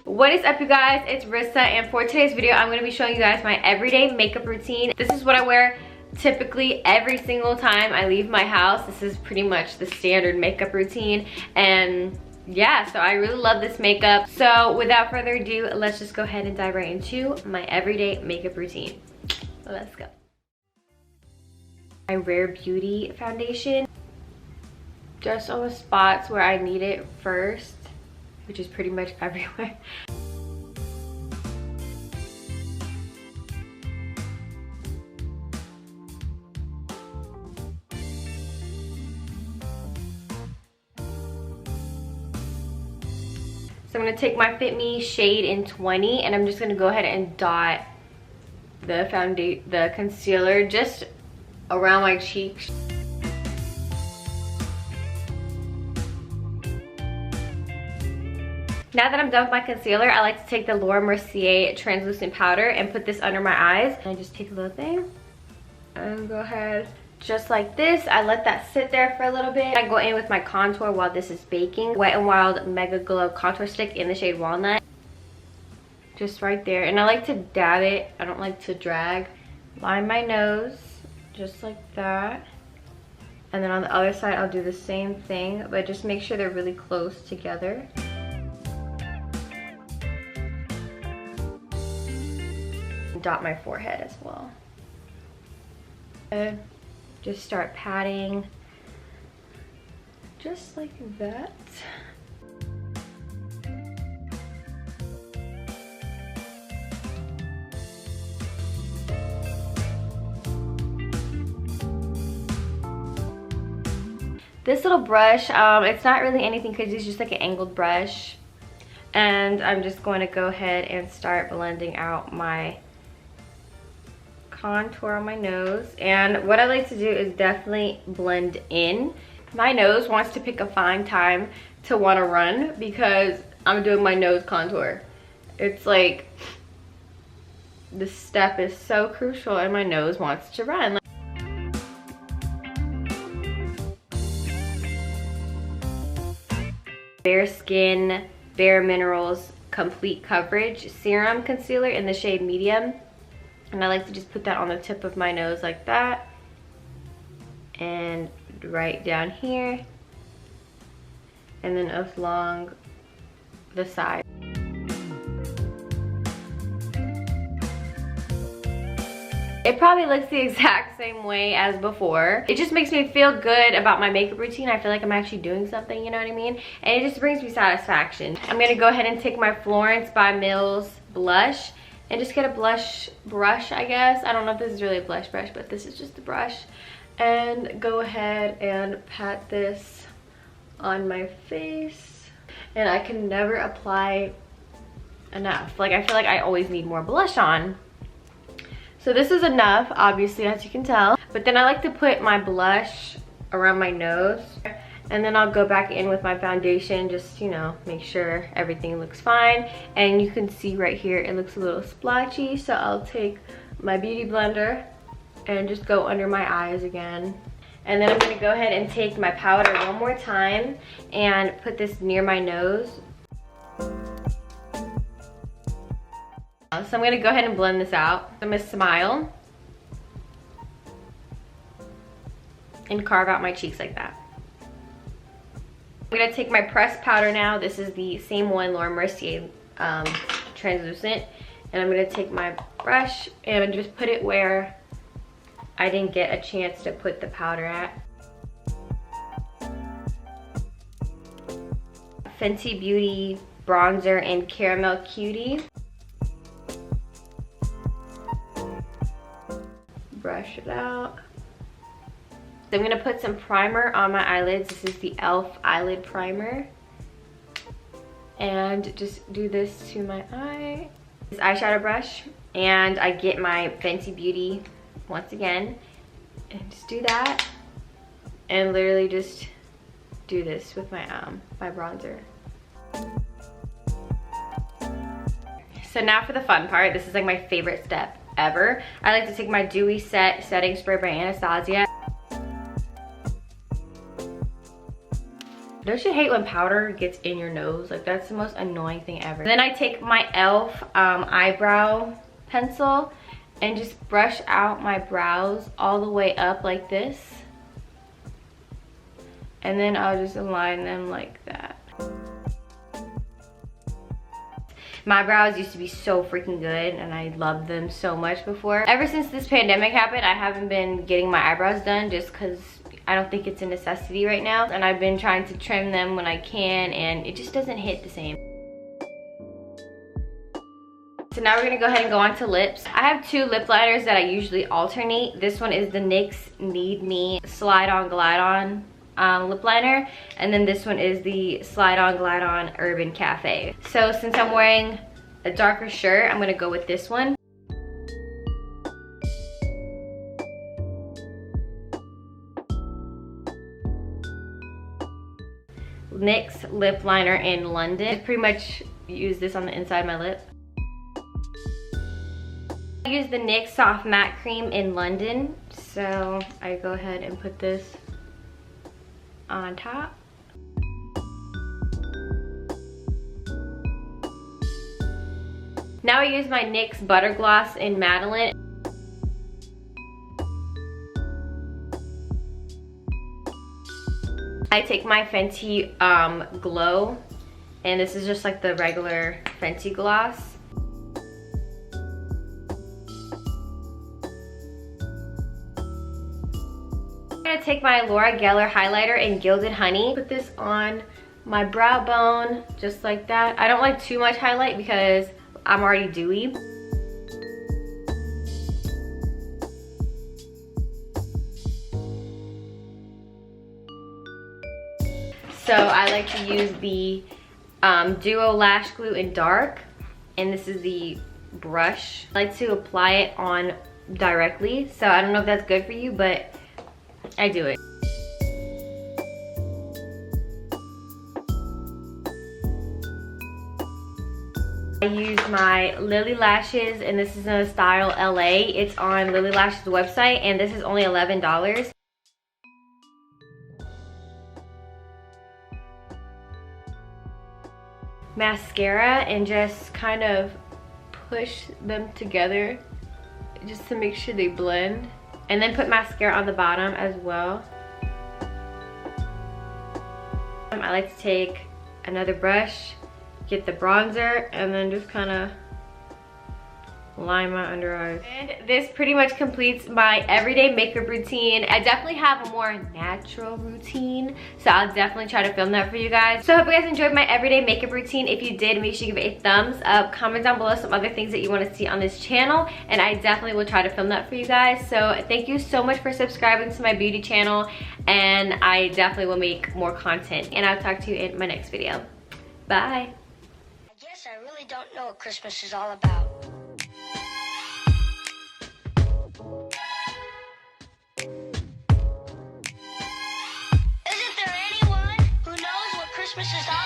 What is up, you guys? It's Rissa, and for today's video I'm going to be showing you guys my everyday makeup routine. This is what I wear typically every single time I leave my house. This is pretty much the standard makeup routine, and yeah, so I really love this makeup. So without further ado, let's just go ahead and dive right into my everyday makeup routine. Let's go. My Rare Beauty foundation, just on the spots where I need it first, which is pretty much everywhere. So I'm gonna take my Fit Me shade in 20, and I'm just gonna go ahead and dot the concealer just around my cheeks. Now that I'm done with my concealer, I like to take the Mercier translucent powder and put this under my eyes. And I just take a little thing and go ahead just like this. I let that sit there for a little bit. I go in with my contour while this is baking. Wet n Wild Megaglo contour stick in the shade Walnut. Just right there. And I like to dab it. I don't like to drag. Line my nose just like that. And then on the other side, I'll do the same thing, but just make sure they're really close together. Dot my forehead as well. And just start patting just like that. This little brush, it's not really anything because it's just like an angled brush, and I'm just going to go ahead and start blending out my contour on my nose. And what I like to do is definitely blend in. My nose wants to pick a fine time to want to run because I'm doing my nose contour. It's like this step is so crucial and my nose wants to run. bareSkin bareMinerals Complete Coverage Serum Concealer in the shade Medium. And I like to just put that on the tip of my nose like that. And right down here. And then along the side. It probably looks the exact same way as before. It just makes me feel good about my makeup routine. I feel like I'm actually doing something, you know what I mean? And it just brings me satisfaction. I'm gonna go ahead and take my Florence by Mills blush and just get a blush brush, I guess. I don't know if this is really a blush brush, but this is just a brush. And go ahead and pat this on my face. And I can never apply enough. Like, I feel like I always need more blush on. So this is enough, obviously, as you can tell. But then I like to put my blush around my nose. And then I'll go back in with my foundation, just, you know, make sure everything looks fine. And you can see right here, it looks a little splotchy. So I'll take my beauty blender and just go under my eyes again. And then I'm gonna go ahead and take my powder one more time and put this near my nose. So I'm gonna go ahead and blend this out. I'm gonna smile and carve out my cheeks like that. I'm gonna take my pressed powder now. This is the same one, Mercier translucent. And I'm gonna take my brush and just put it where I didn't get a chance to put the powder at. Fenty Beauty bronzer in Caramel Cutie. Brush it out. So I'm gonna put some primer on my eyelids. This is the e.l.f. eyelid primer. And just do this to my eye. This eyeshadow brush. And I get my Fenty Beauty once again. And just do that. And literally just do this with my my bronzer. So now for the fun part. This is like my favorite step. ever. I like to take my Dewy setting spray by Anastasia. Don't you hate when powder gets in your nose? Like, that's the most annoying thing ever. Then I take my e.l.f. eyebrow pencil and just brush out my brows all the way up like this. And then I'll just align them like that. My brows used to be so freaking good and I loved them so much before. Ever since this pandemic happened, I haven't been getting my eyebrows done just because I don't think it's a necessity right now. And I've been trying to trim them when I can and it just doesn't hit the same. So now we're gonna go ahead and go on to lips. I have two lip liners that I usually alternate. This one is the NYX Need Me Slide On Glide On lip liner, and then this one is the Slide On Glide On Urban Cafe. So since I'm wearing a darker shirt, I'm gonna go with this one. NYX lip liner in London. I pretty much use this on the inside of my lip. I use the NYX Soft Matte Cream in London, so I go ahead and put this on top. Now I use my NYX Butter Gloss in Madeline. I take my Fenty Glow, and this is just like the regular Fenty gloss. I'm gonna take my Laura Geller highlighter in Gilded Honey, put this on my brow bone just like that. I don't like too much highlight because I'm already dewy. So I like to use the Duo Lash Glue in Dark, and this is the brush. I like to apply it on directly, so I don't know if that's good for you, but I do it. I use my Lily Lashes, and this is in the style LA. It's on Lily Lashes website, and this is only $11. Mascara, and just kind of push them together just to make sure they blend, and then put mascara on the bottom as well. I like to take another brush, get the bronzer, and then just kind of line my under eyes. And this pretty much completes my everyday makeup routine. I definitely have a more natural routine, so I'll definitely try to film that for you guys. So I hope you guys enjoyed my everyday makeup routine. If you did, make sure you give it a thumbs up. Comment down below some other things that you want to see on this channel, and I definitely will try to film that for you guys. So thank you so much for subscribing to my beauty channel, and I definitely will make more content, and I'll talk to you in my next video. Bye. I guess I really don't know what Christmas is all about. Isn't there anyone who knows what Christmas is all about?